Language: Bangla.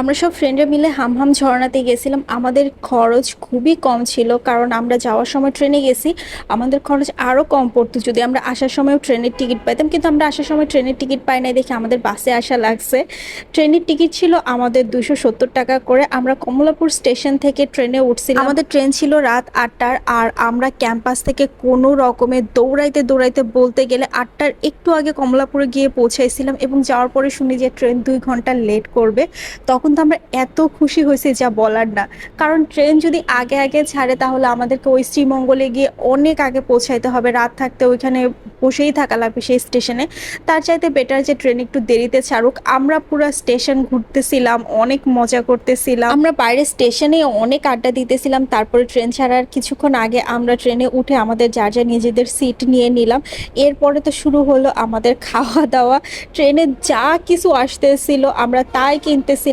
আমরা সব ফ্রেন্ডরা মিলে হামহাম ঝরনাতে গেছিলাম। আমাদের খরচ খুবই কম ছিল, কারণ আমরা যাওয়ার সময় ট্রেনে গেছি। আমাদের খরচ আরও কম পড়তো যদি আমরা আসার সময়ও ট্রেনের টিকিট পাইতাম, কিন্তু আমরা আসার সময় ট্রেনের টিকিট পাই নাই দেখে আমাদের বাসে আসা লাগছে। ট্রেনের টিকিট ছিল আমাদের 270 টাকা করে। আমরা কমলাপুর স্টেশন থেকে ট্রেনে উঠছিলাম। আমাদের ট্রেন ছিল রাত 8টার, আর আমরা ক্যাম্পাস থেকে কোনো রকমে দৌড়াইতে দৌড়াইতে বলতে গেলে 8টার একটু আগে কমলাপুরে গিয়ে পৌঁছাইছিলাম, এবং যাওয়ার পরে শুনি যে ট্রেন 2 ঘন্টা লেট করবে। তখন তো আমরা এত খুশি হয়েছি যা বলার না। কারণ ট্রেন যদি আগে আগে ছাড়ে তাহলে আমাদেরকে ওই শ্রীমঙ্গলে গিয়ে অনেক আগে পৌঁছাইতে হবে, রাত থাকতে ওইখানে বসেই থাকা লাগবে সেই স্টেশনে। তার চাইতে বেটার যে ট্রেন একটু দেরিতে ছাড়ুক। আমরা পুরো স্টেশন ঘুরতেছিলাম, অনেক মজা করতেছিলাম, আমরা বাইরে স্টেশনে অনেক আড্ডা দিতেছিলাম। তারপরে ট্রেন ছাড়ার কিছুক্ষণ আগে আমরা ট্রেনে উঠে আমাদের যার যা নিজেদের সিট নিয়ে নিলাম। এরপরে তো শুরু হলো আমাদের খাওয়া দাওয়া। ট্রেনে যা কিছু আসতেছিল আমরা তাই কিনতেছিলাম।